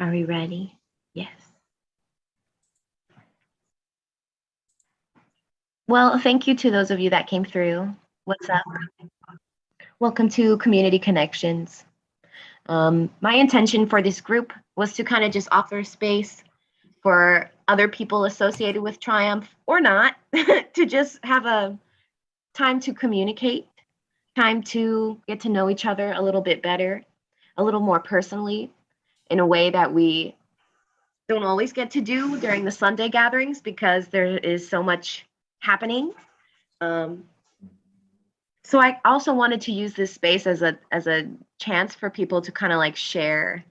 Are we ready? Yes. Well, thank you to those of you that came through. What's up? Welcome to Community Connections. My intention for this group was to kind of just offer space for other people associated with Triumph or not to just have a time to communicate, time to get to know each other a little bit better, a little more personally, in a way that we don't always get to do during the Sunday gatherings because there is so much happening. So I also wanted to use this space as a chance for people to kind of like share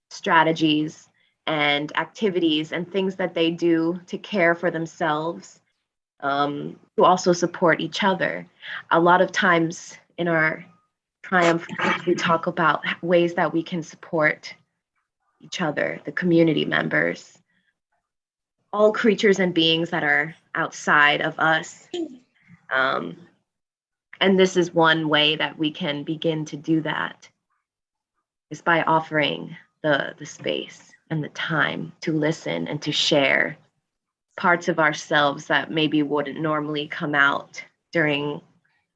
strategies and activities and things that they do to care for themselves, to also support each other. A lot of times in our Triumph, we talk about ways that we can support each other, the community members, all creatures and beings that are outside of us. And this is one way that we can begin to do that, is by offering the space and the time to listen and to share parts of ourselves that maybe wouldn't normally come out during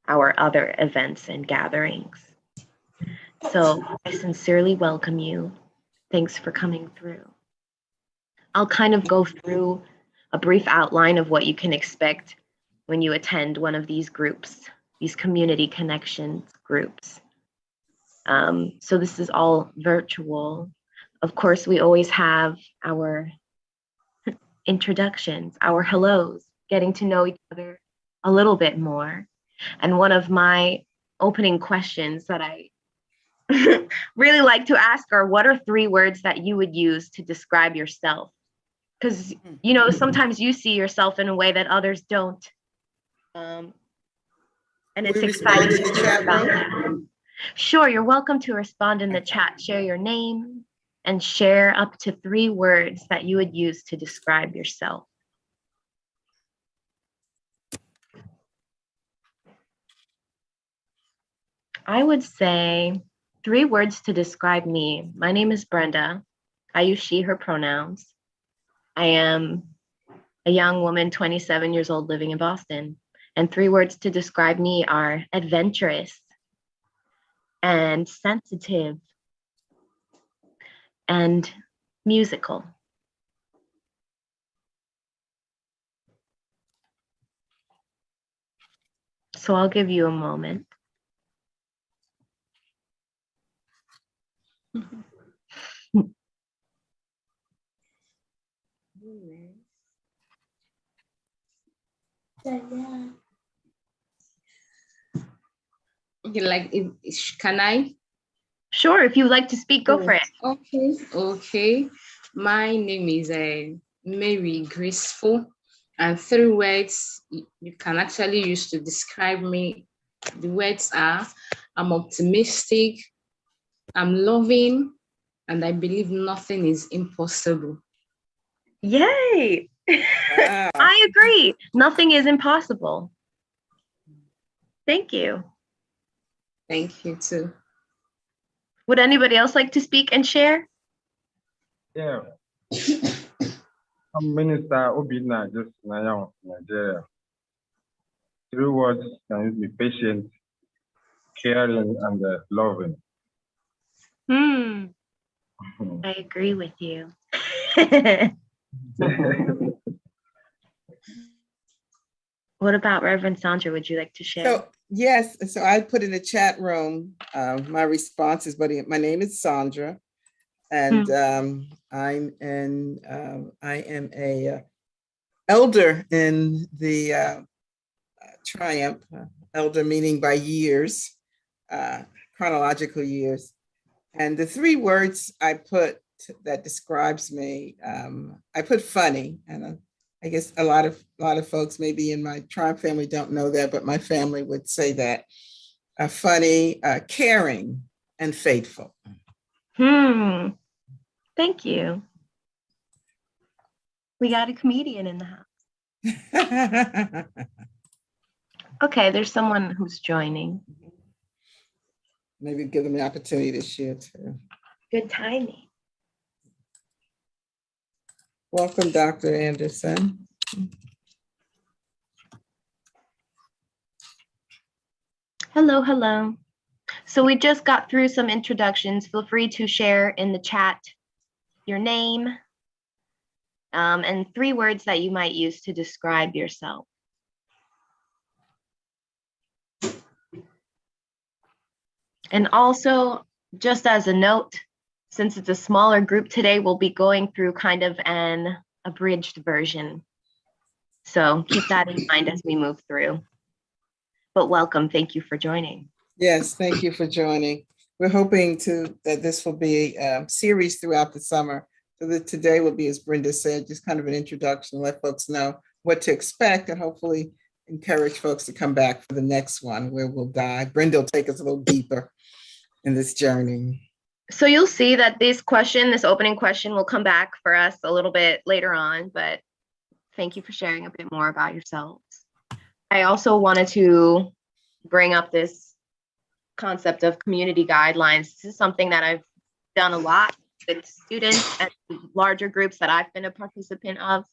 our other events and gatherings. So I sincerely welcome you. Thanks for coming through. I'll kind of go through a brief outline of what you can expect when you attend one of these groups, these community connections groups. So this is all virtual. Of course, we always have our introductions, our hellos, getting to know each other a little bit more. And one of my opening questions that I really like to ask are, what are 3 words that you would use to describe yourself? Because, you know, sometimes you see yourself in a way that others don't. And it's exciting to hear about that. Sure, you're welcome to respond in the chat. Share your name and share up to 3 words that you would use to describe yourself. I would say 3 words to describe me. My name is Brenda. I use she, her pronouns. I am a young woman, 27 years old, living in Boston. And 3 words to describe me are adventurous and sensitive and musical. So I'll give you a moment. Can I? Sure, if you'd like to speak, go for it. Okay. My name is Mary Graceful, and 3 words you can actually use to describe me. The words are: I'm optimistic, I'm loving, and I believe nothing is impossible. Yay! Wow. I agree. Nothing is impossible. Thank you. Thank you too. Would anybody else like to speak and share? Yeah. I'm Minister Obina, just now, Nigeria. 3 words can be patient, caring, and loving. I agree with you. What about Reverend Sandra? Would you like to share? So, yes, so I put in the chat room my responses, but my name is Sandra, and I am a elder in the Triumph, elder meaning by years, chronological years. And the 3 words I put that describes me, I put funny, and I guess a lot of folks maybe in my Triumph family don't know that, but my family would say that. Funny, caring, and faithful. Thank you. We got a comedian in the house. Okay, there's someone who's joining. Maybe give them the opportunity to share too. Good timing. Welcome, Dr. Anderson. Hello, hello. So we just got through some introductions. Feel free to share in the chat your name and 3 words that you might use to describe yourself. And also, just as a note, since it's a smaller group today, we'll be going through kind of an abridged version. So keep that in mind as we move through. But welcome, thank you for joining. Yes, thank you for joining. We're hoping that this will be a series throughout the summer. So that today will be, as Brenda said, just kind of an introduction, let folks know what to expect, and hopefully encourage folks to come back for the next one where we'll dive. Brenda will take us a little deeper in this journey. So you'll see that this opening question will come back for us a little bit later on, but thank you for sharing a bit more about yourselves. I also wanted to bring up this concept of community guidelines. This is something that I've done a lot with students and larger groups that I've been a participant of,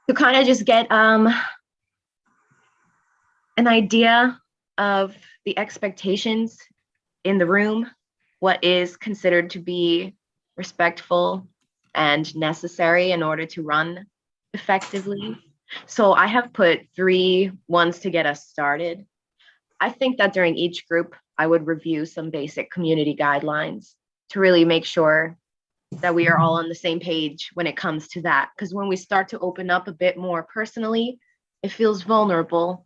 to kind of just get an idea of the expectations in the room, what is considered to be respectful and necessary in order to run effectively. So I have put 3 ones to get us started. I think that during each group, I would review some basic community guidelines to really make sure that we are all on the same page when it comes to that. Because when we start to open up a bit more personally, it feels vulnerable,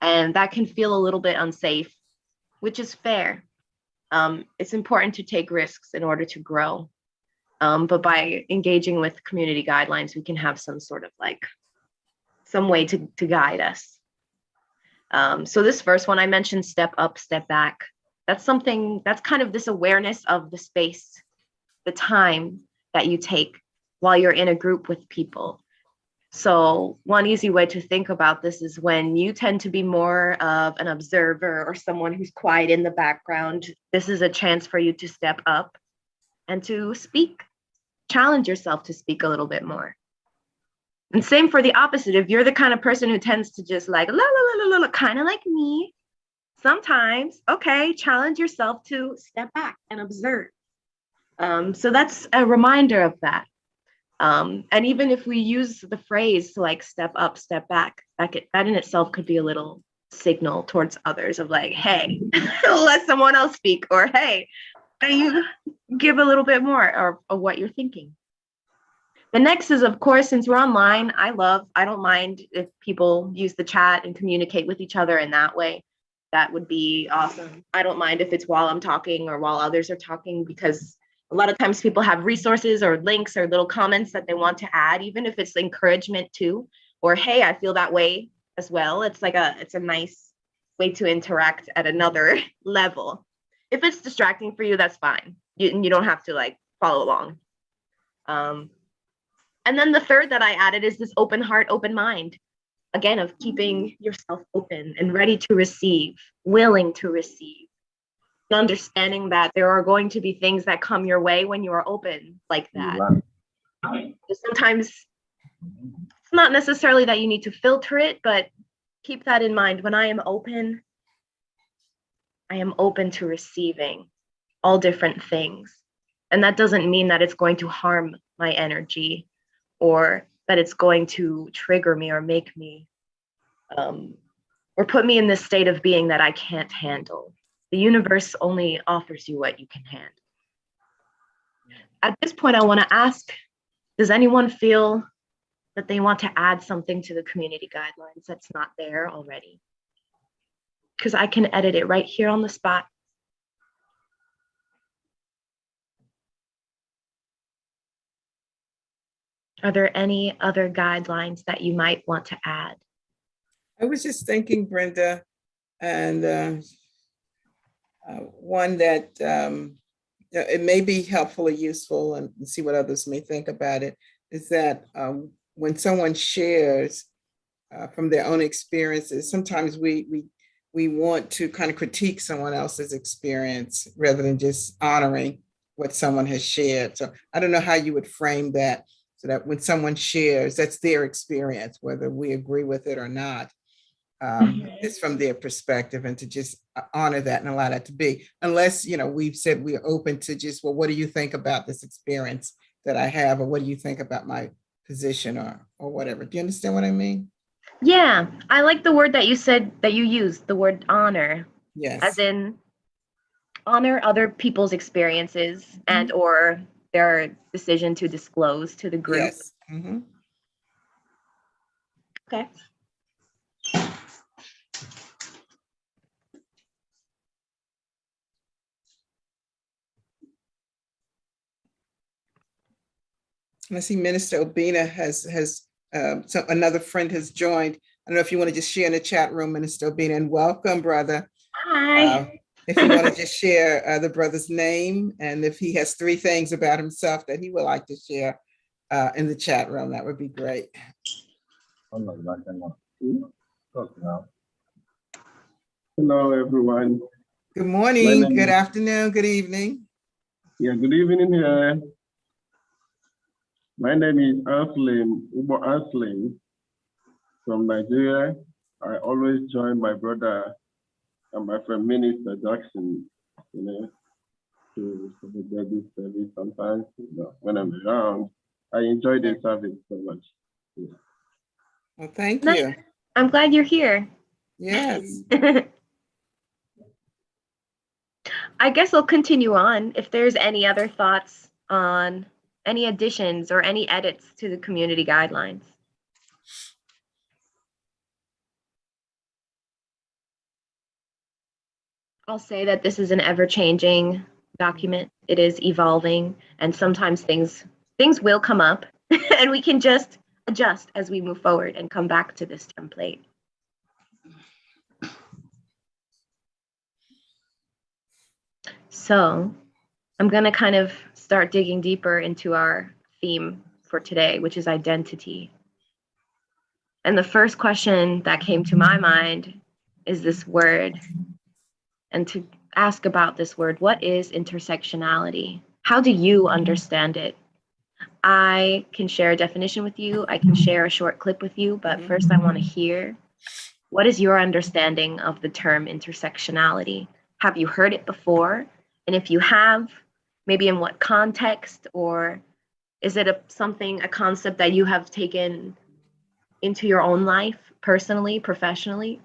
and that can feel a little bit unsafe, which is fair. It's important to take risks in order to grow. But by engaging with community guidelines, we can have some sort of some way to guide us. So this first one I mentioned, step up, step back. That's kind of this awareness of the space, the time that you take while you're in a group with people. So one easy way to think about this is when you tend to be more of an observer or someone who's quiet in the background, this is a chance for you to step up and to speak, challenge yourself to speak a little bit more. And same for the opposite. If you're the kind of person who tends to just la, la, la, la, la, kind of like me, sometimes, okay, challenge yourself to step back and observe. So that's a reminder of that. And even if we use the phrase step up, step back, that in itself could be a little signal towards others of hey, let someone else speak, or hey, you give a little bit more of what you're thinking. The next is, of course, since we're online, I don't mind if people use the chat and communicate with each other in that way. That would be awesome. I don't mind if it's while I'm talking or while others are talking, because a lot of times people have resources or links or little comments that they want to add, even if it's encouragement too, or hey, I feel that way as well. It's a nice way to interact at another level. If it's distracting for you, that's fine. You don't have to follow along. And then the third that I added is this open heart, open mind. Again, of keeping yourself open and ready to receive, willing to receive. And understanding that there are going to be things that come your way when you are open like that. Sometimes it's not necessarily that you need to filter it, but keep that in mind. When I am open to receiving all different things. And that doesn't mean that it's going to harm my energy, or that it's going to trigger me or make me, or put me in this state of being that I can't handle. The universe only offers you what you can handle. At this point, I want to ask, does anyone feel that they want to add something to the community guidelines that's not there already? Because I can edit it right here on the spot. Are there any other guidelines that you might want to add? I was just thinking, Brenda, and one that it may be helpful or useful, and see what others may think about it, is that when someone shares from their own experiences, sometimes we want to kind of critique someone else's experience rather than just honoring what someone has shared. So I don't know how you would frame that. so that when someone shares, that's their experience, whether we agree with it or not. It's from their perspective, and to just honor that and allow that to be, unless, we've said we're open to just, well, what do you think about this experience that I have, or what do you think about my position, or whatever. Do you understand what I mean? Yeah, I like the word that you said, that you used, the word honor, Yes. as in honor other people's experiences and or their decision to disclose to the group. Yes. Mhm. Okay. I see Minister Obina so another friend has joined. I don't know if you want to just share in the chat room, Minister Obina, and welcome, brother. Hi. If you want to just share the brother's name, and if he has 3 things about himself that he would like to share in the chat room, that would be great. Hello, everyone. Good morning, good afternoon, good evening. Yeah, good evening here. My name is Ubo Anslim from Nigeria. I always join my brother and my friend Minister Jackson, to this service sometimes, when I'm around. I enjoy the service so much. Yeah. Well, thank Nice. you. I'm glad you're here. Yes. I guess I'll continue on. If there's any other thoughts on any additions or any edits to the community guidelines. I'll say that this is an ever-changing document. It is evolving, and sometimes things will come up and we can just adjust as we move forward and come back to this template. So I'm going to kind of start digging deeper into our theme for today, which is identity. And the first question that came to my mind is this word, and to ask about this word. What is intersectionality? How do you understand it? I can share a definition with you. I can share a short clip with you, but first I want to hear, what is your understanding of the term intersectionality? Have you heard it before? And if you have, maybe in what context, or is it a concept that you have taken into your own life, personally, professionally?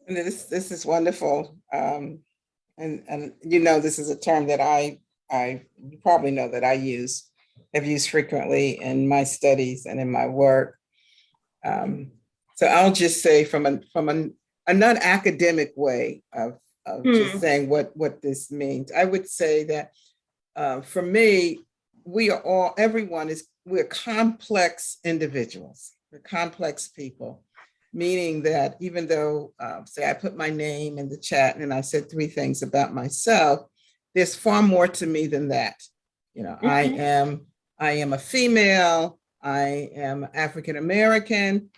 And this is wonderful. And this is a term that you probably know that have used frequently in my studies and in my work. So I'll just say from a non-academic way of just saying what this means. I would say that for me, we're complex individuals. We're complex people, meaning that even though, say I put my name in the chat and I said 3 things about myself, there's far more to me than that. I am a female, I am African-American,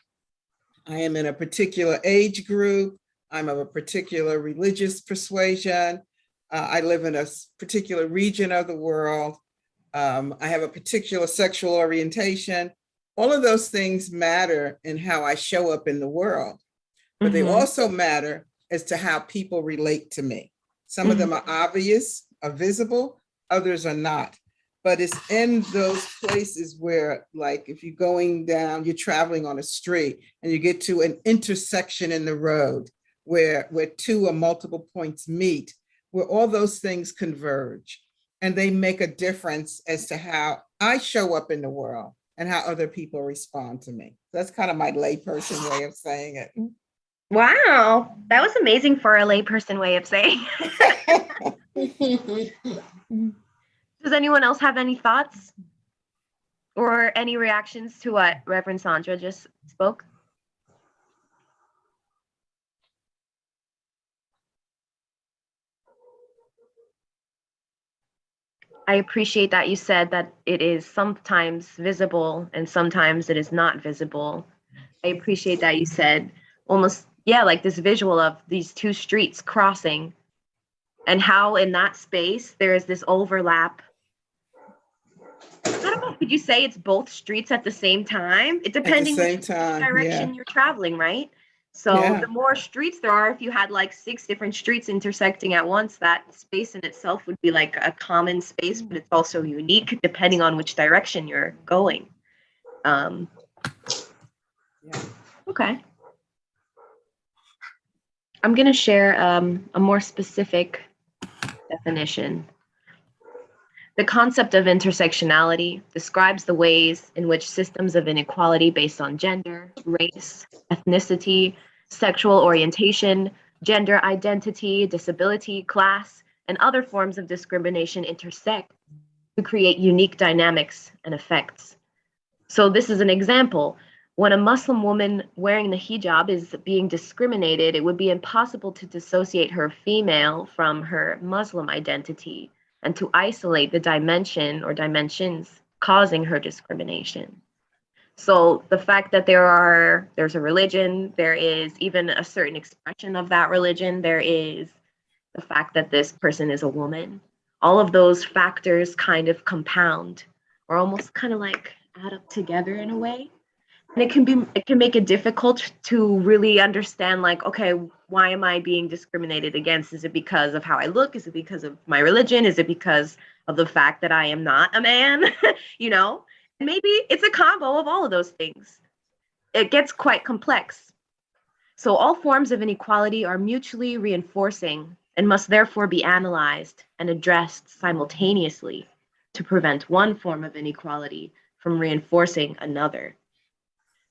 I am in a particular age group, I'm of a particular religious persuasion, I live in a particular region of the world, I have a particular sexual orientation. All of those things matter in how I show up in the world, but they also matter as to how people relate to me. Some of them are obvious, are visible, others are not. But it's in those places where, like, if you're going down, you're traveling on a street and you get to an intersection in the road where 2 or multiple points meet, where all those things converge and they make a difference as to how I show up in the world and how other people respond to me. That's kind of my layperson way of saying it. Wow, that was amazing for a layperson way of saying. Does anyone else have any thoughts or any reactions to what Reverend Sandra just spoke? I appreciate that you said that it is sometimes visible and sometimes it is not visible. I appreciate that you said almost yeah, like this visual of these two streets crossing, and how in that space there is this overlap. I don't know, could you say it's both streets at the same time? It At the depending same which time, direction yeah. you're traveling, right? So Yeah. the more streets there are, if you had like 6 different streets intersecting at once, that space in itself would be like a common space, but it's also unique depending on which direction you're going. Yeah. Okay. I'm going to share a more specific definition. The concept of intersectionality describes the ways in which systems of inequality based on gender, race, ethnicity, sexual orientation, gender identity, disability, class, and other forms of discrimination intersect to create unique dynamics and effects. So this is an example. When a Muslim woman wearing the hijab is being discriminated, it would be impossible to dissociate her female from her Muslim identity and to isolate the dimension or dimensions causing her discrimination. So the fact that there's a religion, there is even a certain expression of that religion, there is the fact that this person is a woman, all of those factors kind of compound or almost kind of like add up together in a way. And it can make it difficult to really understand, like, okay, why am I being discriminated against? Is it because of how I look? Is it because of my religion? Is it because of the fact that I am not a man? You know, maybe it's a combo of all of those things. It gets quite complex. So all forms of inequality are mutually reinforcing and must therefore be analyzed and addressed simultaneously to prevent one form of inequality from reinforcing another.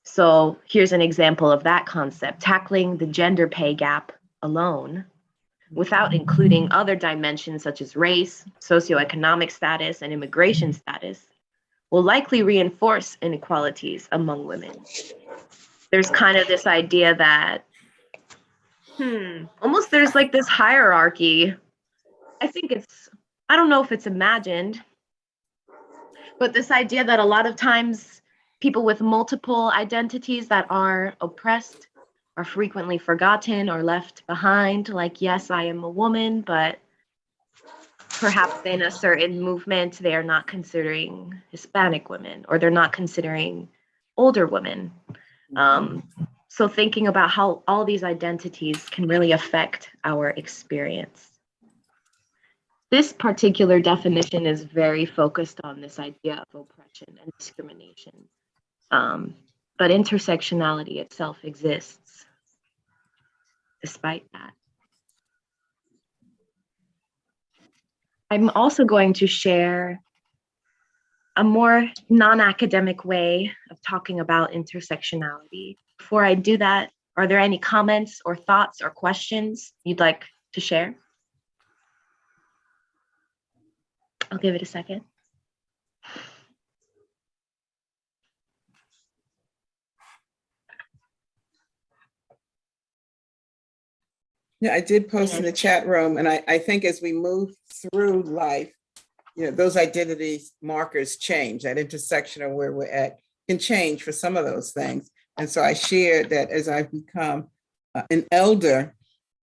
So here's an example of that concept: tackling the gender pay gap alone without including other dimensions such as race, socioeconomic status, and immigration status will likely reinforce inequalities among women. There's kind of this idea that, almost there's like this hierarchy. I don't know if it's imagined, but this idea that a lot of times people with multiple identities that are oppressed are frequently forgotten or left behind. Like, yes, I am a woman, but perhaps in a certain movement, they are not considering Hispanic women, or they're not considering older women. So thinking about how all these identities can really affect our experience. This particular definition is very focused on this idea of oppression and discrimination. But intersectionality itself exists despite that. I'm also going to share a more non-academic way of talking about intersectionality. Before I do that, are there any comments or thoughts or questions you'd like to share? I'll give it a second. Yeah, I did post in the chat room, and I think as we move through life, you know, those identity markers change. That intersection of where we're at can change for some of those things. And so I shared that as I've become an elder,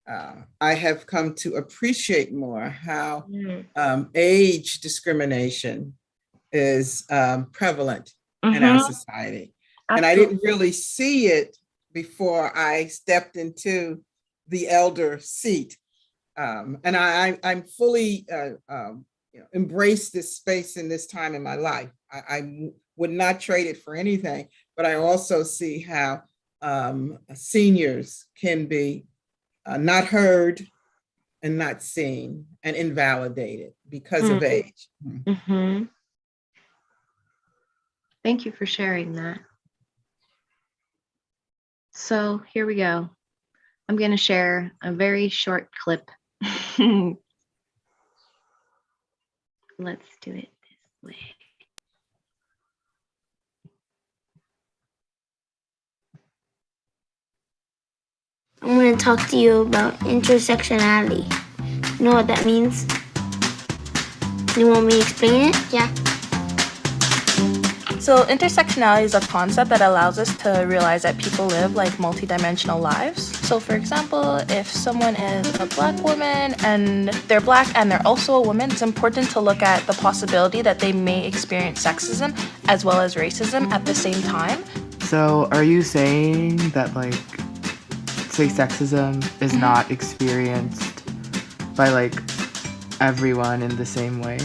I have come to appreciate more how age discrimination is prevalent in our society. Absolutely. And I didn't really see it before I stepped into the elder seat. And I'm fully embrace this space in this time in my life. I would not trade it for anything, but I also see how seniors can be not heard and not seen and invalidated because of age. Thank you for sharing that. So here we go. I'm going to share a very short clip. Let's do it this way. I'm going to talk to you about intersectionality. You know what that means? You want me to explain it? Yeah. So intersectionality is a concept that allows us to realize that people live like multidimensional lives. So for example, if someone is a Black woman and they're Black and they're also a woman, it's important to look at the possibility that they may experience sexism as well as racism at the same time. So are you saying that, like, say sexism is not experienced by, like, everyone in the same way?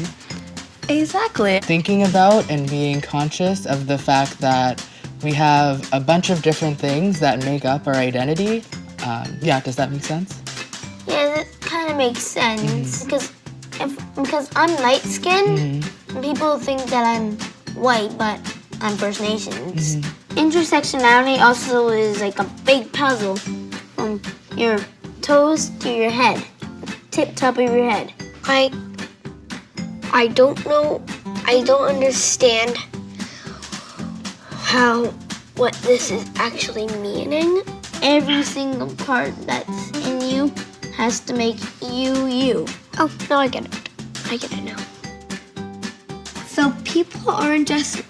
Exactly. Thinking about and being conscious of the fact that we have a bunch of different things that make up our identity. Does that make sense? Yeah, that kind of makes sense because I'm light skinned, people think that I'm white, but I'm First Nations. Intersectionality also is like a big puzzle from your toes to your head, tip top of your head. I don't know. I don't understand what this is actually meaning. Every single part that's in you has to make you you. Oh, no, I get it. I get it now. So people aren't just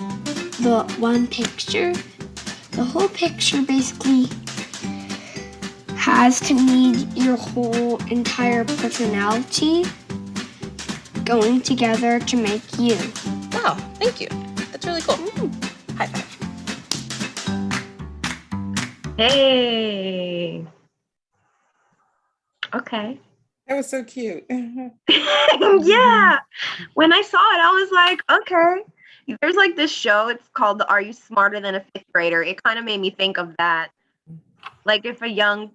the one picture. The whole picture basically has to need your whole entire personality going together to make you. Wow, thank you. That's really cool. High five. Hey. Okay. That was so cute. Yeah. When I saw it, I was like, okay. There's like this show, it's called the Are You Smarter Than a Fifth Grader? It kind of made me think of that. Like if a young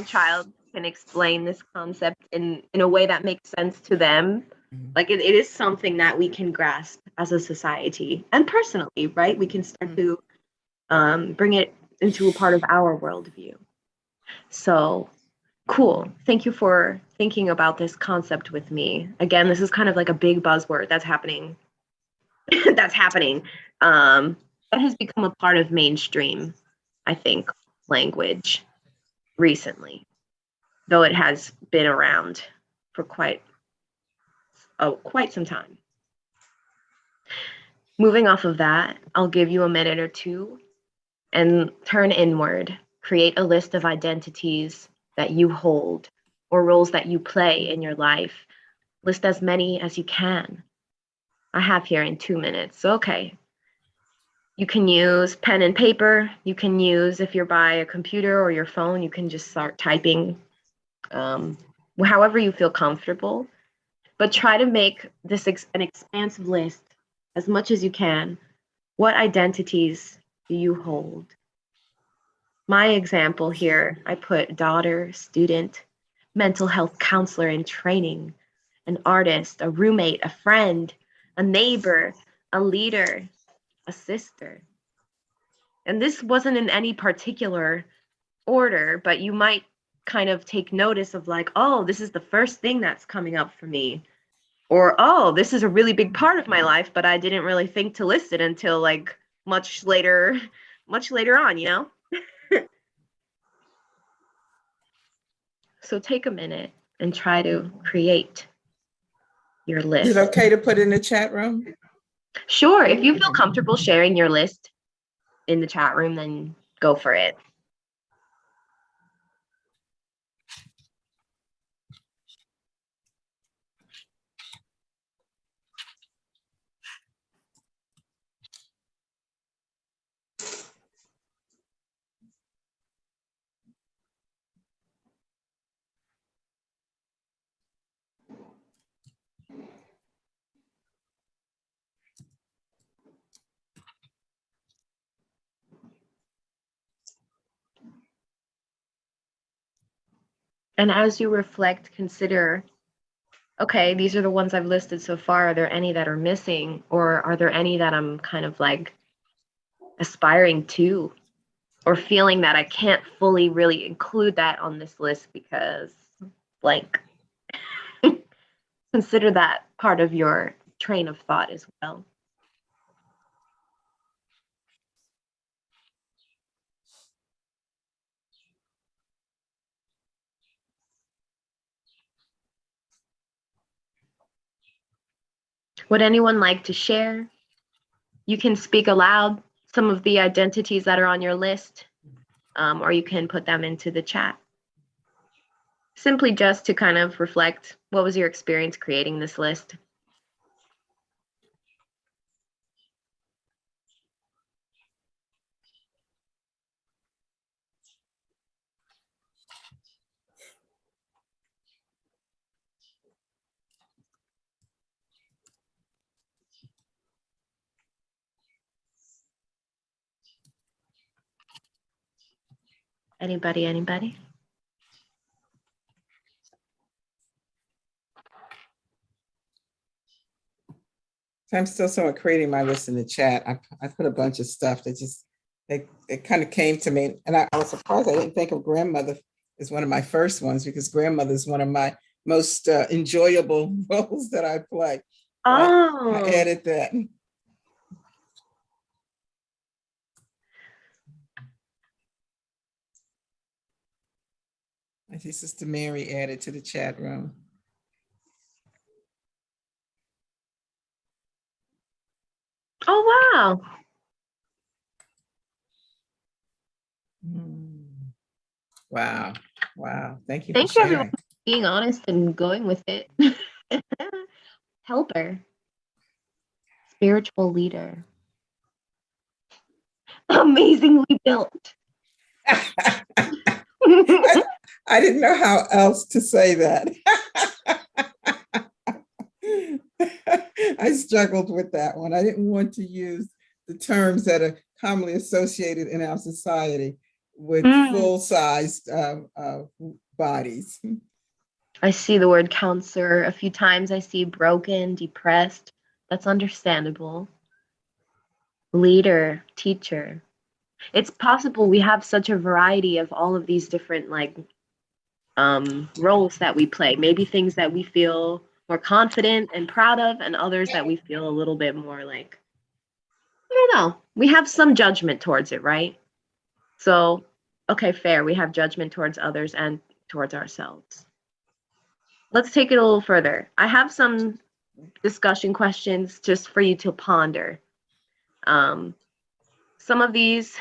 child can explain this concept in a way that makes sense to them, like it is something that we can grasp as a society and personally, right? We can start to bring it into a part of our worldview. So cool. Thank you for thinking about this concept with me. Again, this is kind of like a big buzzword that's happening. That has become a part of mainstream, I think, language recently, though it has been around for quite some time. Moving off of that, I'll give you a minute or two and turn inward. Create a list of identities that you hold or roles that you play in your life. List as many as you can. I have here in 2 minutes. So, okay. You can use pen and paper. You can use, if you're by a computer or your phone, you can just start typing however you feel comfortable. But try to make this an expansive list as much as you can. What identities do you hold? My example here, I put daughter, student, mental health counselor in training, an artist, a roommate, a friend, a neighbor, a leader, a sister. And this wasn't in any particular order, but you might kind of take notice of like, oh, this is the first thing that's coming up for me. Or, oh, this is a really big part of my life, but I didn't really think to list it until like much later on, you know? So take a minute and try to create your list. Is it okay to put in the chat room? Sure, if you feel comfortable sharing your list in the chat room, then go for it. And as you reflect, consider, okay, these are the ones I've listed so far. Are there any that are missing? Or are there any that I'm kind of like aspiring to? Or feeling that I can't fully really include that on this list because blank. Consider that part of your train of thought as well. Would anyone like to share You can speak aloud some of the identities that are on your list, or you can put them into the chat. Simply just to kind of reflect, what was your experience creating this list? Anybody? So I'm still somewhat creating my list in the chat. I put a bunch of stuff that just, it kind of came to me. And I was surprised I didn't think of grandmother as one of my first ones, because grandmother is one of my most enjoyable roles that I play. I Oh, added that. I see Sister Mary added to the chat room. oh wow. Wow. Wow. Thank you for Thank you everyone sharing. for being honest and going with it. Helper. Spiritual leader. Amazingly built. I didn't know how else to say that. I struggled with that one. I didn't want to use the terms that are commonly associated in our society with full-sized bodies. I see the word counselor a few times. I see broken, depressed. That's understandable. Leader, teacher. It's possible we have such a variety of all of these different roles that we play. Maybe things that we feel more confident and proud of, and others that we feel a little bit more like, I don't know. We have some judgment towards it, right? So, okay, fair. We have judgment towards others and towards ourselves. Let's take it a little further. I have some discussion questions just for you to ponder. Some of these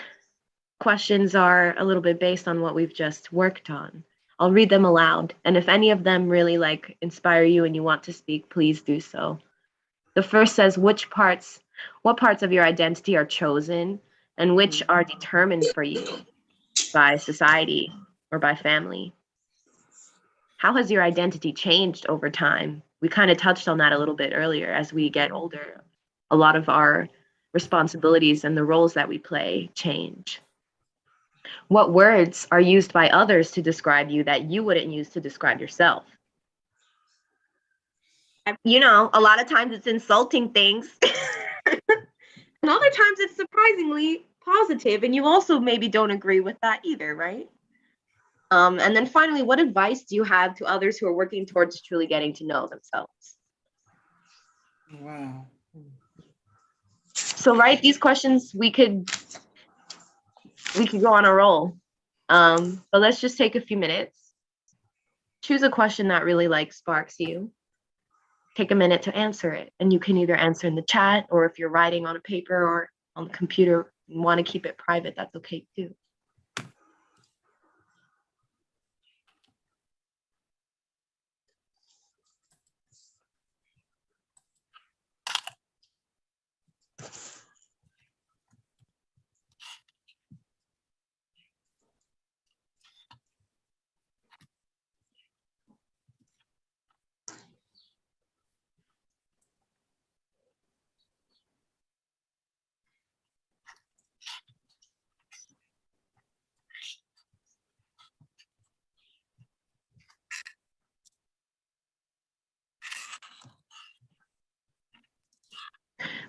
questions are a little bit based on what we've just worked on. I'll read them aloud, and if any of them really inspire you and you want to speak, please do so. The first says, what parts of your identity are chosen and which are determined for you by society or by family? How has your identity changed over time? We kind of touched on that a little bit earlier. As we get older, a lot of our responsibilities and the roles that we play change. What words are used by others to describe you that you wouldn't use to describe yourself? You know, a lot of times it's insulting things. And other times it's surprisingly positive, and you also maybe don't agree with that either, right? And then finally, what advice do you have to others who are working towards truly getting to know themselves? Wow. So, right, these questions, we could go on a roll. But let's just take a few minutes. Choose a question that really sparks you. Take a minute to answer it. And you can either answer in the chat, or if you're writing on a paper or on the computer and want to keep it private, that's okay too.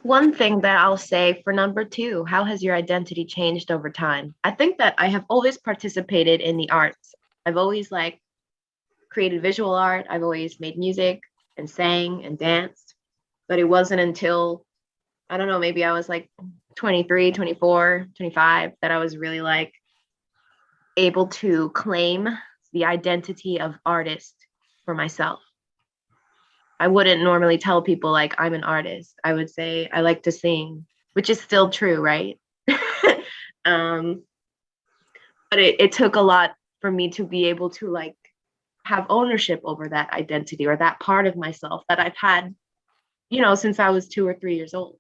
One thing that I'll say for number 2, how has your identity changed over time? I think that I have always participated in the arts. I've always created visual art. I've always made music and sang and danced. But it wasn't until, I don't know, maybe I was 23, 24, 25 that I was really able to claim the identity of artist for myself. I wouldn't normally tell people I'm an artist. I would say I like to sing, which is still true, right? um, but it took a lot for me to be able to like have ownership over that identity or that part of myself that I've had, you know, since I was 2 or 3 years old.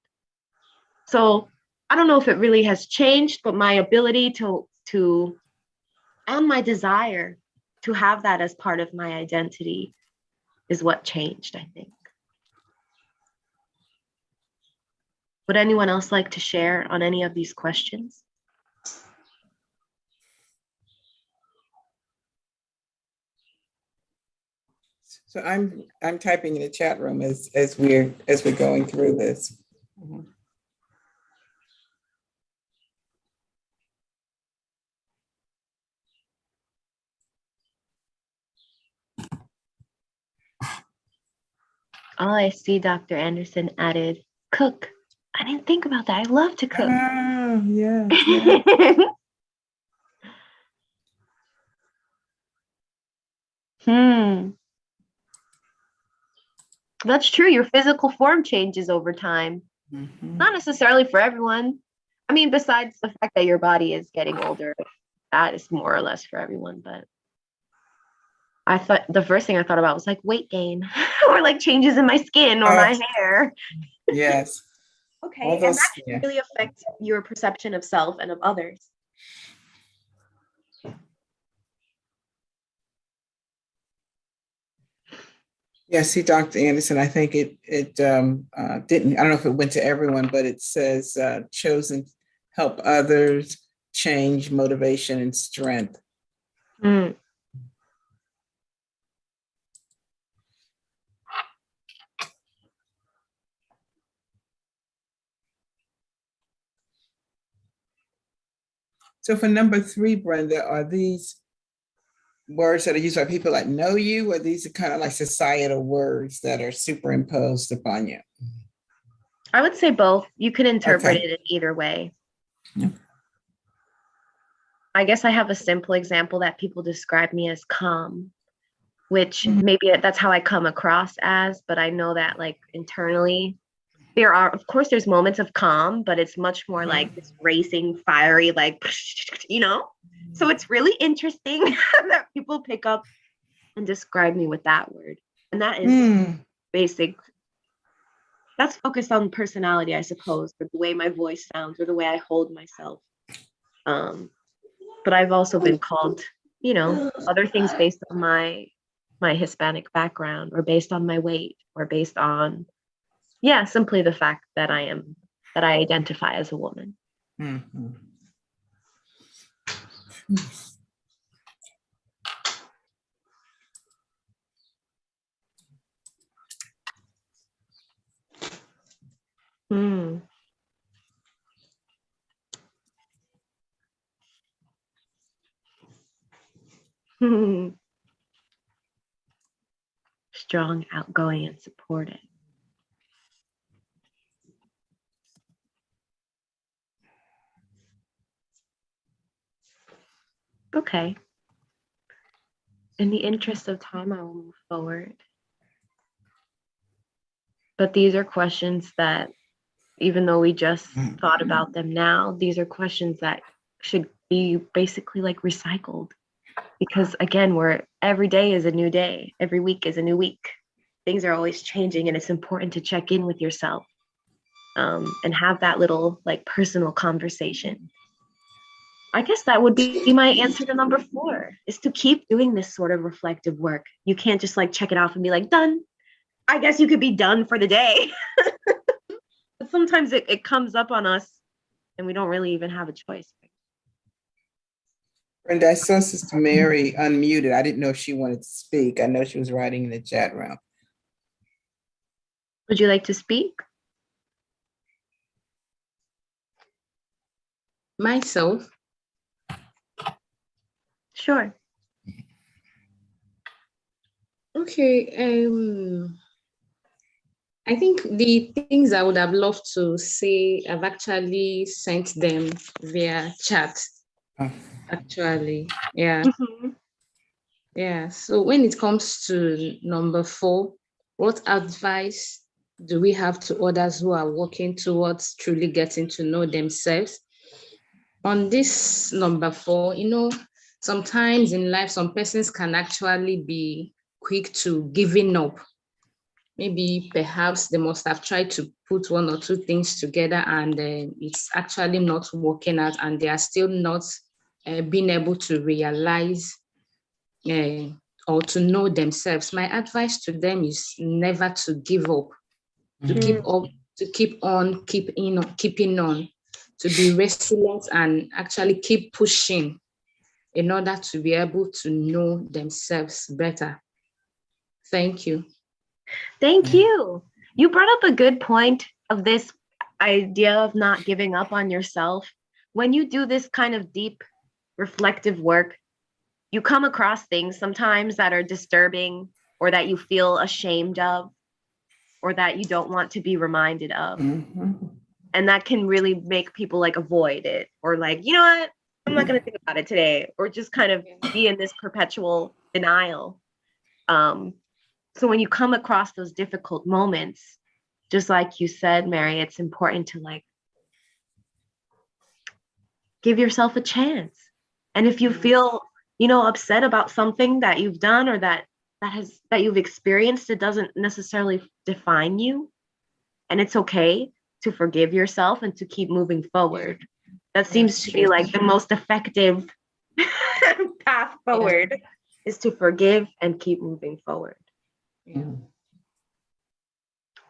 So I don't know if it really has changed, but my ability to and my desire to have that as part of my identity is what changed, I think. Would anyone else like to share on any of these questions? So I'm typing in the chat room as we're going through this. Mhm. Oh, I see Dr. Anderson added cook. I didn't think about that. I love to cook. Ah, yeah. That's true. Your physical form changes over time. Mhm. Not necessarily for everyone. I mean, besides the fact that your body is getting older, that is more or less for everyone. But I thought the first thing I thought about was like weight gain or like changes in my skin or my hair. Yes. Okay. All And those, that can really affect your perception of self and of others. Yeah, see, Dr. Anderson, I think it didn't, I don't know if it went to everyone, but it says chosen help others, change, motivation, and strength. Mm. So for number 3, Brenda, are these words that are used by people that know you, or these are kind of like societal words that are superimposed upon you? I would say both. You can interpret Okay. it in either way. Yeah. I guess I have a simple example that people describe me as calm, which maybe that's how I come across as, but I know that like internally there are, of course, there's moments of calm, but it's much more like this racing, fiery, like, you know? So it's really interesting that people pick up and describe me with that word. And that is basic. That's focused on personality, I suppose, or the way my voice sounds or the way I hold myself. But I've also been called, you know, other things based on my Hispanic background or based on my weight or based on, yeah, simply the fact that I identify as a woman. Mm-hmm. Hmm. Strong, outgoing, and supportive. Okay. In the interest of time, I will move forward. But these are questions that, even though we just thought about them now, these are questions that should be basically like recycled. Because again, every day is a new day. Every week is a new week. Things are always changing, and it's important to check in with yourself and have that little like personal conversation. I guess that would be my answer to number 4, is to keep doing this sort of reflective work. You can't just like check it off and be like, done. I guess you could be done for the day. But sometimes it comes up on us and we don't really even have a choice. Brenda, I saw Sister Mary unmuted. I didn't know if she wanted to speak. I know she was writing in the chat room. Would you like to speak? Myself. Sure. Okay. I think the things I would have loved to say, I've actually sent them via chat. Oh. Actually, yeah. Mm-hmm. Yeah. So when it comes to number 4, what advice do we have to others who are working towards truly getting to know themselves? On this number 4, sometimes in life, some persons can actually be quick to giving up. Maybe perhaps they must have tried to put one or two things together and it's actually not working out, and they are still not being able to realize or to know themselves. My advice to them is never to give up, to keep on, keeping on, to be resilient and actually keep pushing in order to be able to know themselves better. Thank you. Thank you. You brought up a good point of this idea of not giving up on yourself. When you do this kind of deep reflective work, you come across things sometimes that are disturbing or that you feel ashamed of or that you don't want to be reminded of. And that can really make people like avoid it or like, you know what, I'm not going to think about it today, or just kind of be in this perpetual denial. So when you come across those difficult moments, just like you said, Mary, it's important to like give yourself a chance. And if you feel, upset about something that you've done or that you've experienced, it doesn't necessarily define you. And it's okay to forgive yourself and to keep moving forward. That seems to be like the most effective path forward is to forgive and keep moving forward.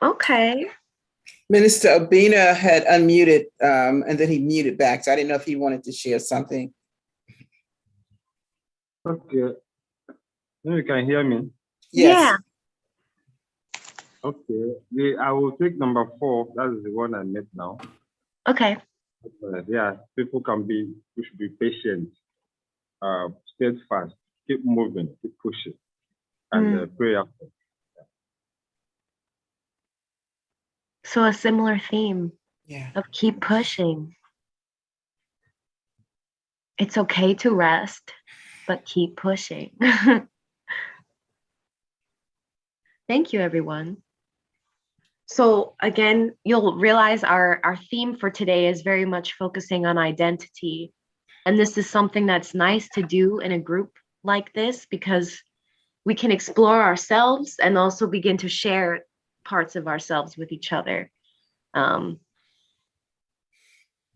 Okay. Minister Obina had unmuted and then he muted back. So I didn't know if he wanted to share something. Okay. You can hear me? Yes. Yeah. Okay. I will take number 4. That is the one I made now. Okay. People should be patient, steadfast, keep moving, keep pushing, and pray after. So a similar theme of keep pushing. It's okay to rest, but keep pushing. Thank you, everyone. So again, you'll realize our theme for today is very much focusing on identity. And this is something that's nice to do in a group like this because we can explore ourselves and also begin to share parts of ourselves with each other.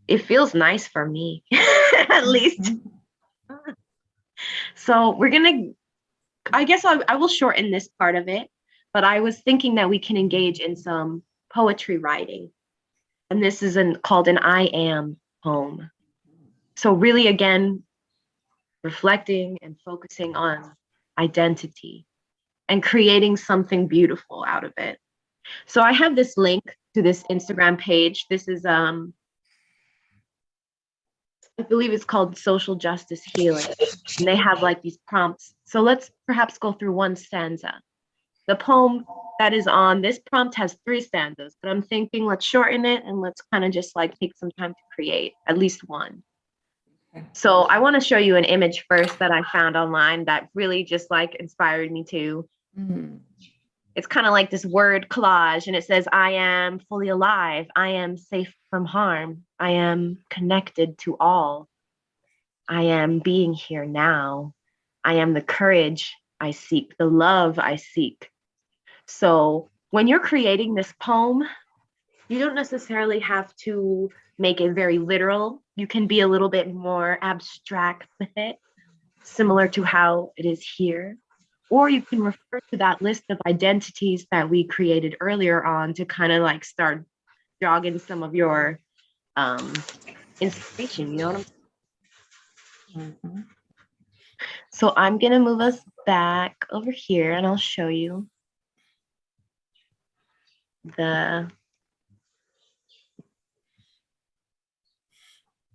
It feels nice for me, at least. So I guess I will shorten this part of it, but I was thinking that we can engage in some poetry writing. And this is called an I am poem. So really, again, reflecting and focusing on identity and creating something beautiful out of it. So I have this link to this Instagram page. This is, I believe it's called Social Justice Healing. And they have like these prompts. So let's perhaps go through one stanza. The poem that is on this prompt has 3 stanzas, but I'm thinking let's shorten it and let's kind of just like take some time to create at least one. So I want to show you an image first that I found online that really just like inspired me to. It's kind of like this word collage, and it says, I am fully alive. I am safe from harm. I am connected to all. I am being here now. I am the courage I seek, the love I seek. So when you're creating this poem, you don't necessarily have to make it very literal. You can be a little bit more abstract with it, similar to how it is here. Or you can refer to that list of identities that we created earlier on to kind of like start jogging some of your inspiration, you know what I'm saying? So I'm gonna move us back over here and I'll show you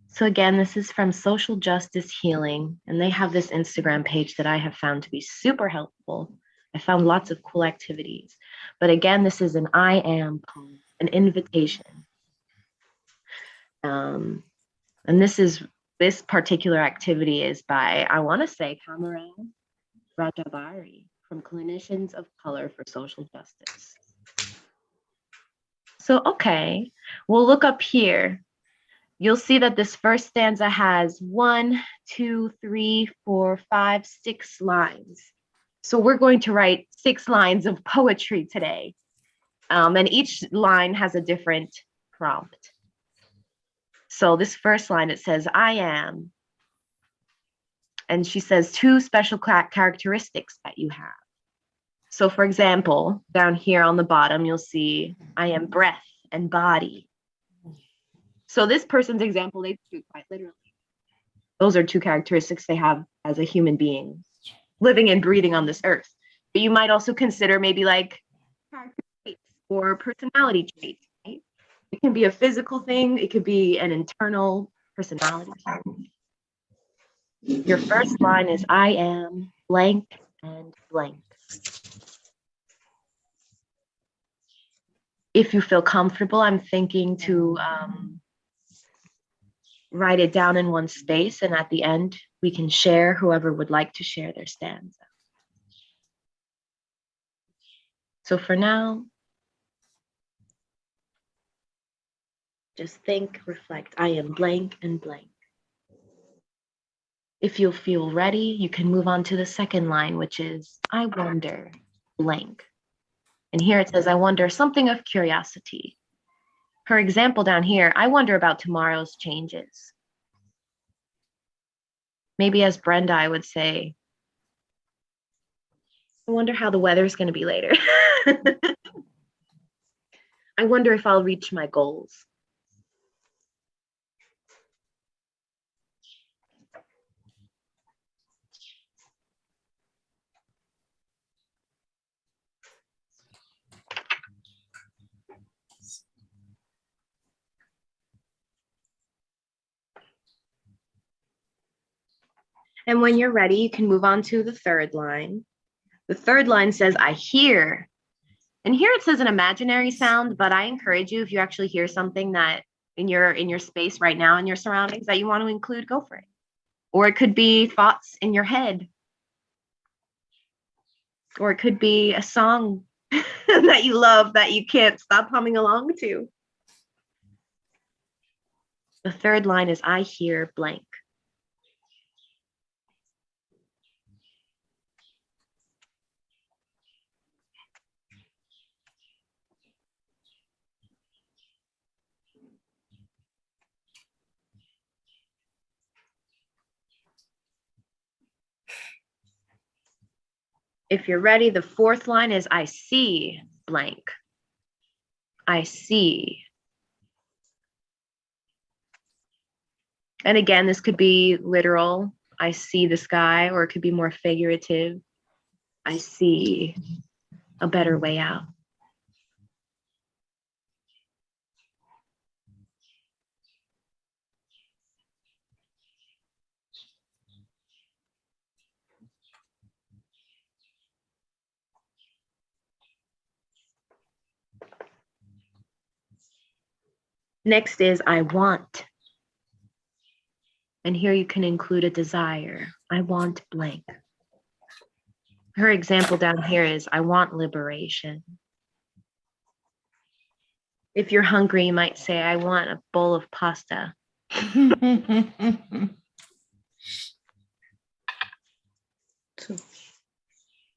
So again, this is from Social Justice Healing, and they have this Instagram page that I have found to be super helpful. I found lots of cool activities. But again, this is an I am poem, an invitation. And this particular activity is by, I want to say, Kamaran Rajabari from Clinicians of Color for Social Justice. So, okay, we'll look up here. You'll see that this first stanza has 1, 2, 3, 4, 5, 6 lines. So we're going to write 6 lines of poetry today. And each line has a different prompt. So this first line, it says, I am. And she says 2 special characteristics that you have. So for example, down here on the bottom, you'll see, I am breath and body. So this person's example, they took quite literally. Those are 2 characteristics they have as a human being living and breathing on this earth. But you might also consider maybe like character traits or personality traits, right? It can be a physical thing. It could be an internal personality. Your first line is, I am blank and blank. If you feel comfortable, I'm thinking to write it down in one space, and at the end, we can share, whoever would like to share their stanza. So for now, just think, reflect, I am blank and blank. If you feel ready, you can move on to the second line, which is, I wonder blank. And here it says, I wonder something of curiosity. Her example down here, I wonder about tomorrow's changes. Maybe as Brenda, I would say, I wonder how the weather's going to be later. I wonder if I'll reach my goals. And when you're ready, you can move on to the third line. The third line says, I hear. And here it says an imaginary sound, but I encourage you, if you actually hear something that in your space right now, in your surroundings that you want to include, go for it. Or it could be thoughts in your head. Or it could be a song that you love that you can't stop humming along to. The third line is, I hear blank. If you're ready, the fourth line is, I see blank. I see. And again, this could be literal. I see the sky, or it could be more figurative. I see a better way out. Next is, I want. And here you can include a desire. I want blank. Her example down here is, I want liberation. If you're hungry, you might say, I want a bowl of pasta.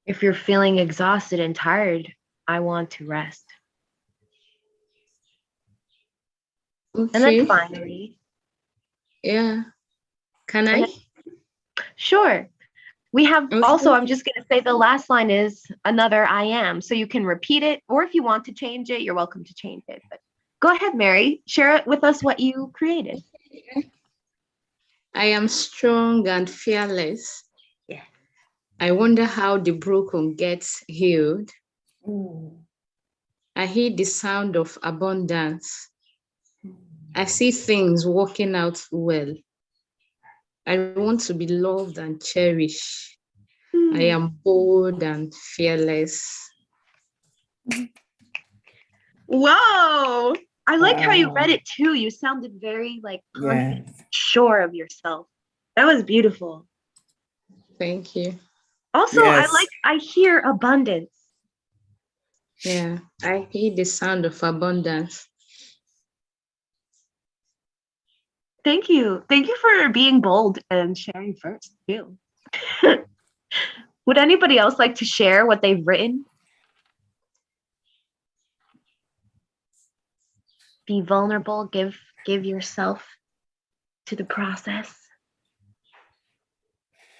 If you're feeling exhausted and tired, I want to rest. Okay. And then finally, Yeah. Can I? Sure. We have Okay. also, I'm just going to say the last line is another I am. So you can repeat it, or if you want to change it, you're welcome to change it. But go ahead, Mary, share it with us what you created. I am strong and fearless. Yeah. I wonder how the broken gets healed. I hear the sound of abundance. I see things working out well. I want to be loved and cherished. I am bold and fearless. Whoa. I like how you read it too. You sounded very like confident, Yes. sure of yourself. That was beautiful. Thank you. Also, Yes. I hear abundance. Yeah, I hear the sound of abundance. Thank you. Thank you for being bold and sharing first, too. Would anybody else like to share what they've written? Be vulnerable, give yourself to the process.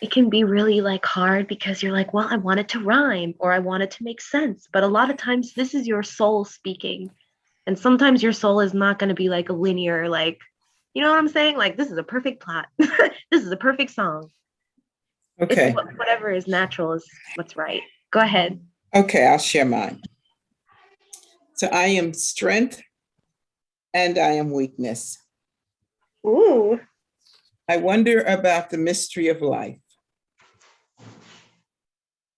It can be really like hard because you're like, well, I want it to rhyme or I want it to make sense. But a lot of times this is your soul speaking. And sometimes your soul is not going to be like a linear, like, you know what I'm saying? Like, this is a perfect plot. This is a perfect song. Okay. It's whatever is natural is what's right. Go ahead. Okay, I'll share mine. So I am strength and I am weakness. Ooh. I wonder about the mystery of life.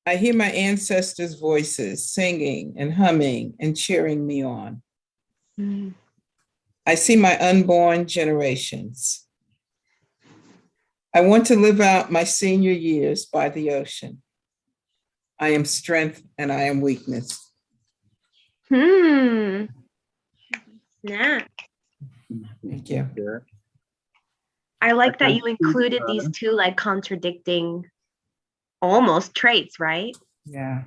I hear my ancestors' voices singing and humming and cheering me on. Mm. I see my unborn generations. I want to live out my senior years by the ocean. I am strength and I am weakness. Yeah. Thank you. Yeah. I like that can you included see, these two like contradicting almost traits, right? Yeah.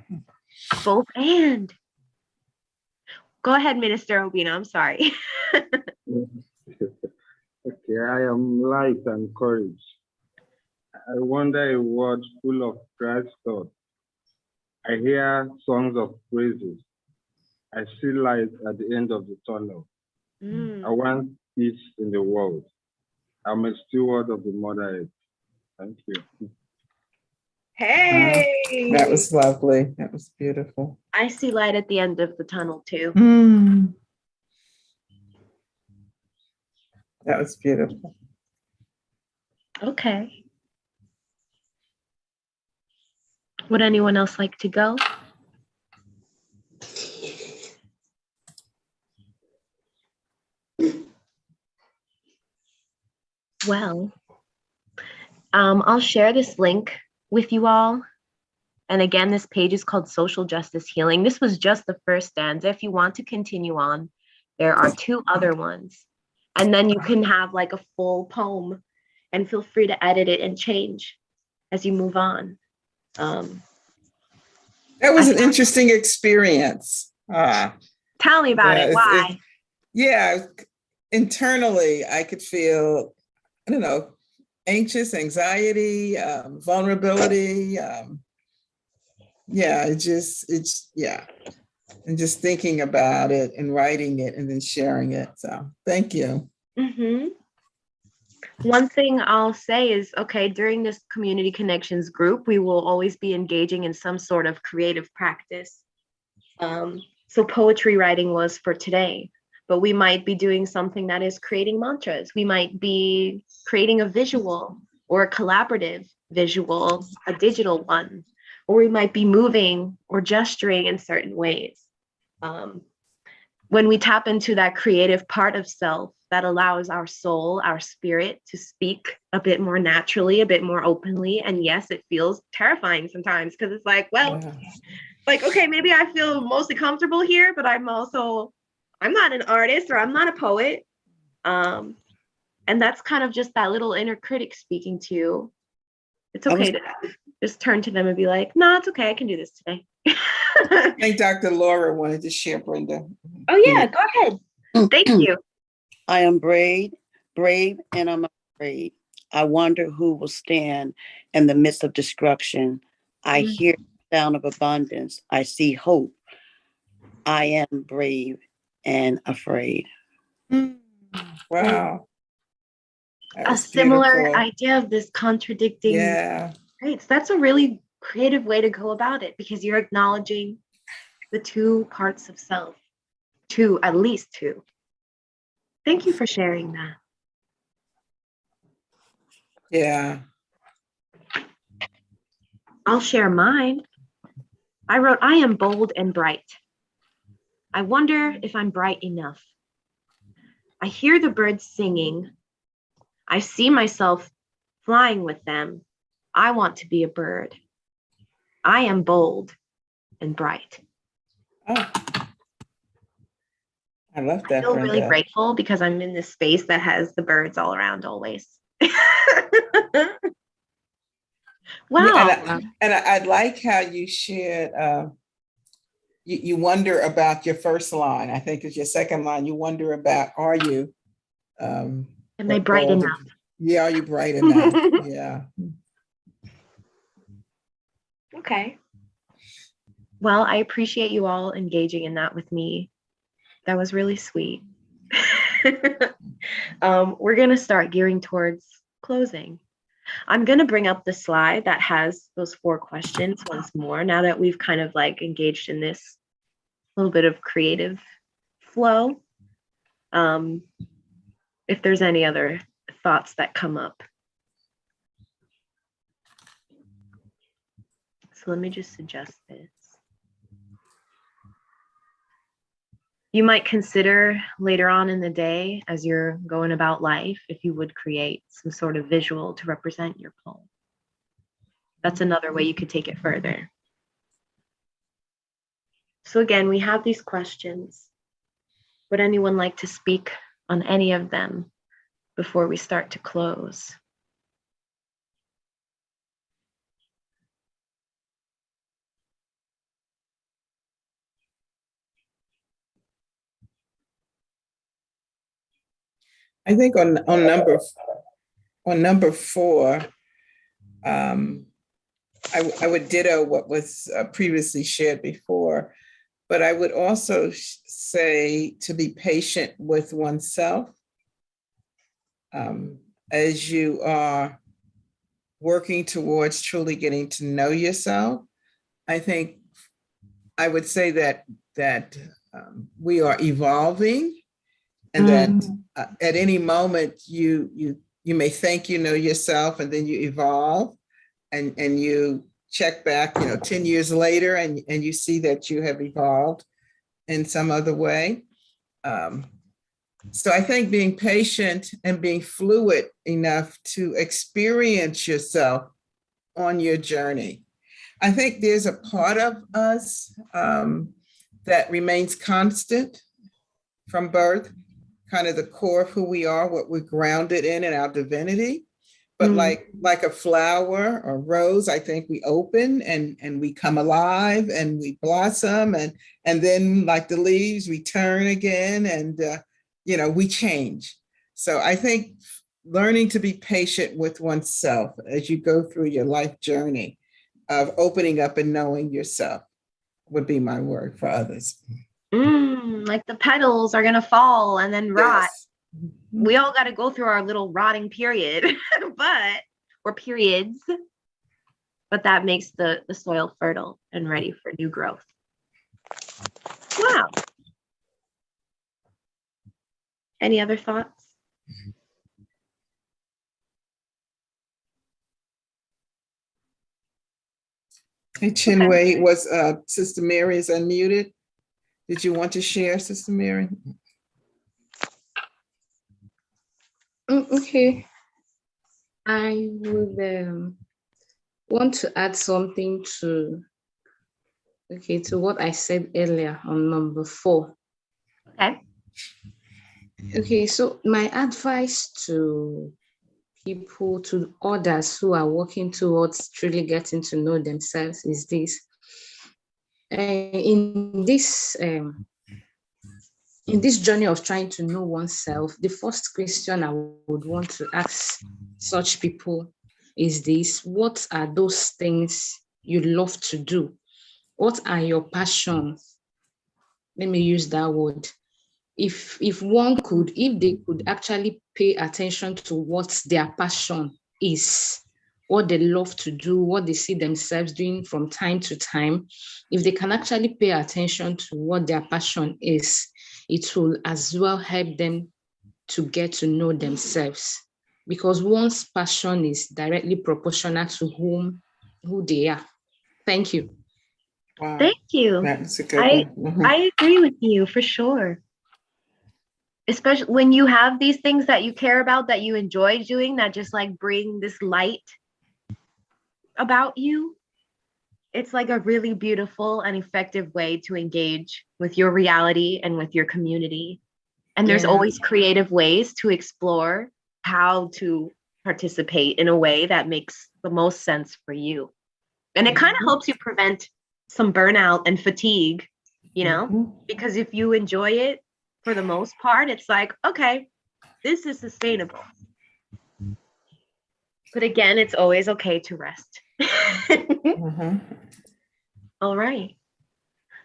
Both and. Go ahead, Minister Obina. I'm sorry. Okay, I am light and courage. I wonder a world full of Christ's thoughts. I hear songs of praises. I see light at the end of the tunnel. I want peace in the world. I'm a steward of the Mother Earth. Thank you. Hey. That was lovely. That was beautiful. I see light at the end of the tunnel too. That was beautiful. Okay. Would anyone else like to go? Well, I'll share this link with you all. And again, this page is called Social Justice Healing. This was just the first stanza. If you want to continue on, there are 2 other ones. And then you can have like a full poem and feel free to edit it and change as you move on. That was an interesting experience. Tell me about it. Why? Yeah, internally, I could feel, I don't know, anxious, anxiety, vulnerability. And just thinking about it and writing it and then sharing it. So thank you. Mm-hmm. One thing I'll say is, okay, during this Community Connections group, we will always be engaging in some sort of creative practice. So poetry writing was for today, but we might be doing something that is creating mantras. We might be creating a visual or a collaborative visual, a digital one, or we might be moving or gesturing in certain ways. When we tap into that creative part of self, that allows our soul, our spirit to speak a bit more naturally, a bit more openly. And yes, it feels terrifying sometimes because it's like, well, like, okay, maybe I feel mostly comfortable here, but I'm not an artist or I'm not a poet. And that's kind of just that little inner critic speaking to you. It's okay to just turn to them and be like, no, it's okay. I can do this today. I think Dr. Laura wanted to share, Brenda. Oh yeah, go ahead. Thank you. I am brave, and I'm afraid. I wonder who will stand in the midst of destruction. I hear the sound of abundance. I see hope. I am brave and afraid. Wow. A similar idea of this contradicting traits. That's a really creative way to go about it because you're acknowledging the 2 parts of self. 2, at least 2. Thank you for sharing that. Yeah. I'll share mine. I wrote, I am bold and bright. I wonder if I'm bright enough. I hear the birds singing. I see myself flying with them. I want to be a bird. I am bold and bright. Oh. I love I that, feel really Brenda. grateful because I'm in this space that has the birds all around always. Yeah, Wow. I like how you shared, you wonder about your first line. I think it's your second line. You wonder about, are you? Am I what bright goal did enough? Yeah, are you bright enough? Yeah. Okay. Well, I appreciate you all engaging in that with me. That was really sweet. We're going to start gearing towards closing. I'm going to bring up the slide that has those 4 questions once more, now that we've kind of like engaged in this little bit of creative flow. If there's any other thoughts that come up. So let me just suggest this. You might consider later on in the day, as you're going about life, if you would create some sort of visual to represent your poem. That's another way you could take it further. So again, we have these questions. Would anyone like to speak on any of them before we start to close? I think on number 4, I would ditto what was previously shared before, but I would also say to be patient with oneself as you are working towards truly getting to know yourself. I think I would say that we are evolving, and that at any moment you may think you know yourself, and then you evolve, and you check back 10 years later, and you see that you have evolved in some other way. So I think being patient and being fluid enough to experience yourself on your journey. I think there's a part of us that remains constant from birth, kind of the core of who we are, what we're grounded in our divinity. But like a flower or rose, I think we open and we come alive and we blossom, and then like the leaves, we turn again, and we change. So I think learning to be patient with oneself as you go through your life journey of opening up and knowing yourself would be my word for others. Like the petals are gonna fall and then rot. Yes. We all got to go through our little rotting period, or periods, but that makes the soil fertile and ready for new growth. Wow. Any other thoughts? Hey, Chinwe, was Sister Mary is unmuted? Did you want to share, Sister Mary? Okay. I would want to add something to what I said earlier on number 4. Okay. Okay, so my advice to people, to others who are working towards truly getting to know themselves is this. In this journey of trying to know oneself, the first question I would want to ask such people is this: what are those things you love to do? What are your passions? Let me use that word. If they could actually pay attention to what their passion is, what they love to do, what they see themselves doing from time to time, if they can actually pay attention to what their passion is, it will as well help them to get to know themselves. Because one's passion is directly proportional to who they are. Thank you. Wow. Thank you. That's a good one. I agree with you for sure. Especially when you have these things that you care about, that you enjoy doing, that just like bring this light about you. It's like a really beautiful and effective way to engage with your reality and with your community And there's Yeah. always creative ways to explore how to participate in a way that makes the most sense for you. And it kind of helps you prevent some burnout and fatigue, because if you enjoy it for the most part, it's like, okay, this is sustainable. But again, it's always okay to rest. All right.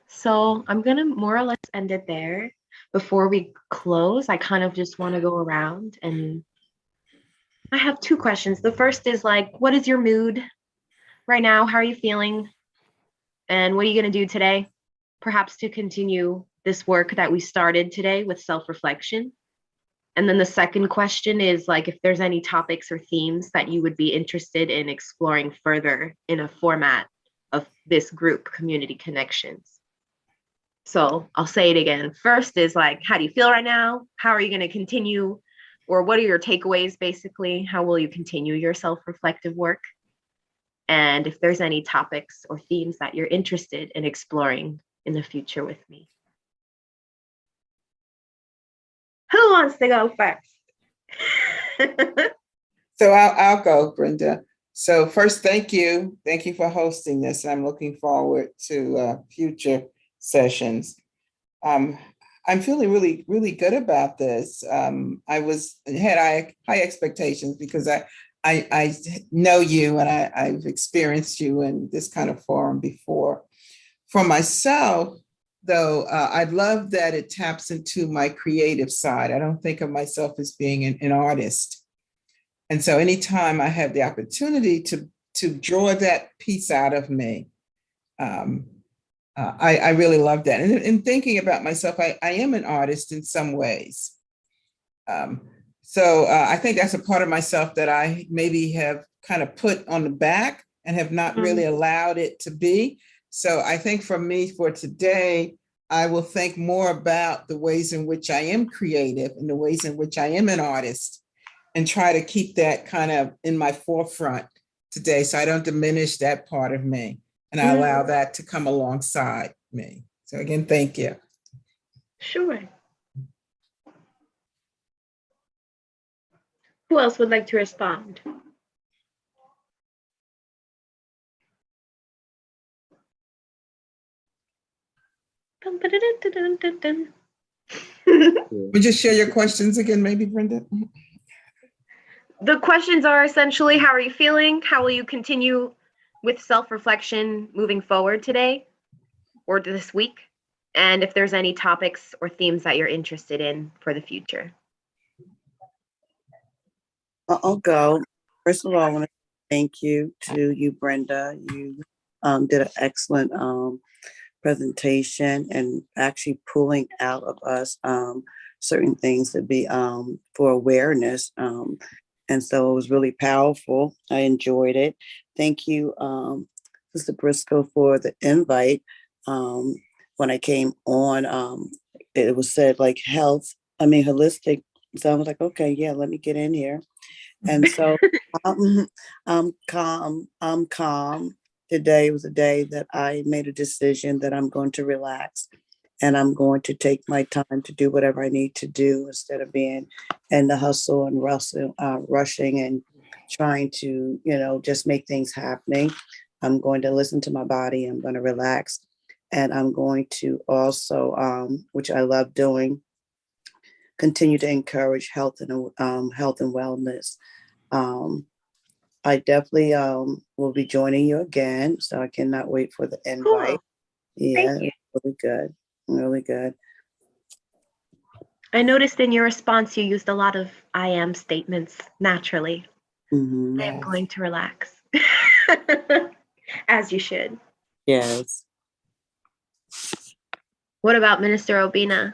So I'm going to more or less end it there. Before we close, I kind of just want to go around, and I have two questions. The first is like, what is your mood right now? How are you feeling? And what are you going to do today? Perhaps to continue this work that we started today with self-reflection. And then the second question is like, if there's any topics or themes that you would be interested in exploring further in a format of this group, Community Connections. So I'll say it again. First is like, how do you feel right now? How are you going to continue? Or what are your takeaways, basically? How will you continue your self-reflective work? And if there's any topics or themes that you're interested in exploring in the future with me. Who wants to go first? So I'll go, Brenda. So first, thank you. Thank you for hosting this. I'm looking forward to future sessions. I'm feeling really, really good about this. I had high expectations because I know you and I've experienced you in this kind of forum before. For myself, though, I love that it taps into my creative side. I don't think of myself as being an artist. And so anytime I have the opportunity to draw that piece out of me, I really love that. And in thinking about myself, I am an artist in some ways. So I think that's a part of myself that I maybe have kind of put on the back and have not really allowed it to be. So I think for me, for today, I will think more about the ways in which I am creative and the ways in which I am an artist, and try to keep that kind of in my forefront today so I don't diminish that part of me, and I allow that to come alongside me. So again, thank you. Sure. Who else would like to respond? Would you just share your questions again, maybe, Brenda? The questions are essentially, how are you feeling? How will you continue with self-reflection moving forward today or this week? And if there's any topics or themes that you're interested in for the future. I'll go. First of all, I want to thank you to you, Brenda. You did an excellent presentation and actually pulling out of us certain things to be for awareness. And so it was really powerful. I enjoyed it. Thank you, Sister Briscoe, for the invite. When I came on, it was said like holistic. So I was like, okay, yeah, let me get in here. And so I'm calm. I'm calm. Today was a day that I made a decision that I'm going to relax and I'm going to take my time to do whatever I need to do instead of being in the hustle and rushing and trying to, just make things happening. I'm going to listen to my body. I'm going to relax. And I'm going to also, which I love doing, continue to encourage health and wellness. I definitely will be joining you again, so I cannot wait for the invite. Cool. Yeah, really good, really good. I noticed in your response you used a lot of I am statements naturally. Mm-hmm. I am going to relax, as you should. Yes. What about Minister Obina?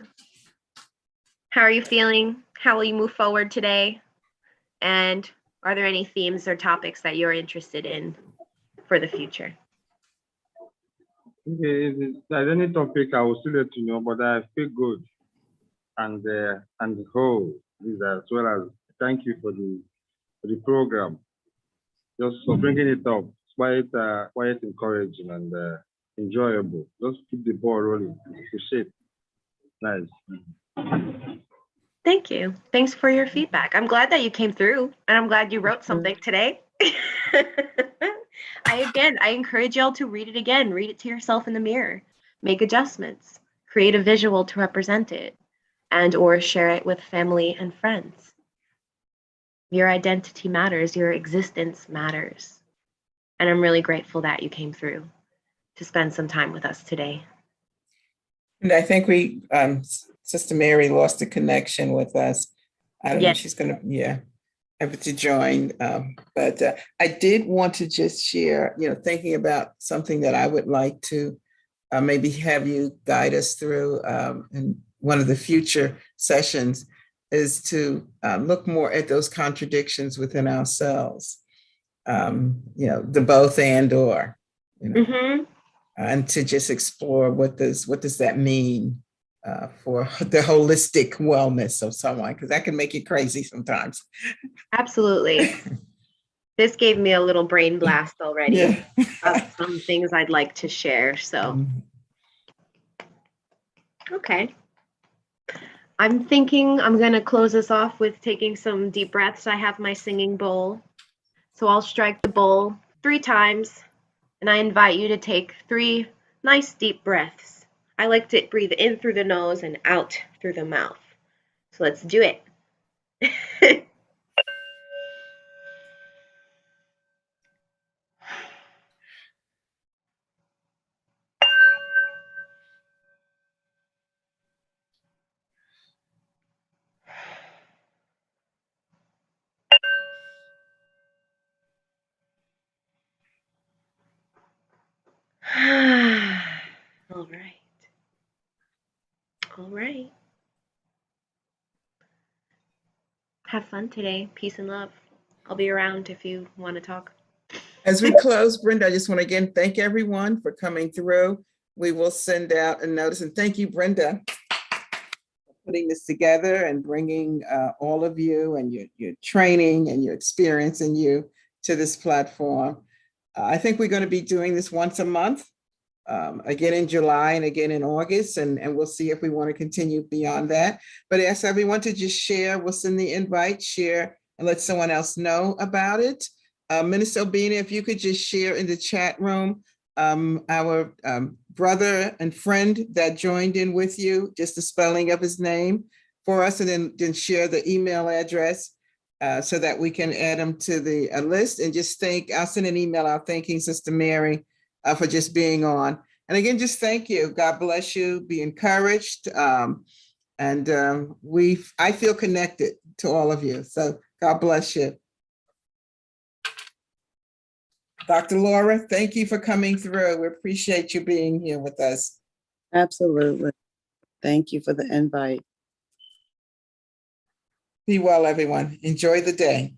How are you feeling? How will you move forward today? And are there any themes or topics that you're interested in for the future? Okay, if there's any topic, I will still let you know, but I feel good and whole as well as thank you for the program. Just for bringing it up. It's quite encouraging and enjoyable. Just keep the ball rolling. Appreciate. Nice. Thank you. Thanks for your feedback. I'm glad that you came through, and I'm glad you wrote something today. I encourage y'all to read it again. Read it to yourself in the mirror. Make adjustments. Create a visual to represent it, and or share it with family and friends. Your identity matters. Your existence matters. And I'm really grateful that you came through to spend some time with us today. And I think Sister Mary lost a connection with us. I don't know if Yes. she's gonna, able to join. But I did want to just share, thinking about something that I would like to maybe have you guide us through in one of the future sessions is to look more at those contradictions within ourselves. The both and or, and to just explore what does that mean for the holistic wellness of someone, because that can make you crazy sometimes. Absolutely. This gave me a little brain blast already of some things I'd like to share. So, okay. I'm thinking I'm going to close this off with taking some deep breaths. I have my singing bowl. So I'll strike the bowl 3 times, and I invite you to take 3 nice deep breaths. I like to breathe in through the nose and out through the mouth. So let's do it. All right. All right. Have fun today. Peace and love. I'll be around if you want to talk. As we close, Brenda, I just want to again thank everyone for coming through. We will send out a notice, and thank you, Brenda, for putting this together and bringing all of you and your training and your experience and you to this platform. I think we're going to be doing this once a month, again in July and again in August, and we'll see if we want to continue beyond that. But I ask everyone to just share. We'll send the invite, share, and let someone else know about it. Minister Obina, if you could just share in the chat room, our brother and friend that joined in with you, just the spelling of his name for us, and then share the email address so that we can add him to the list. And just I'll send an email out thanking Sister Mary for just being on. And again, just thank you. God bless you. Be encouraged. And I feel connected to all of you. So God bless you. Dr. Laura, thank you for coming through. We appreciate you being here with us. Absolutely. Thank you for the invite. Be well, everyone. Enjoy the day.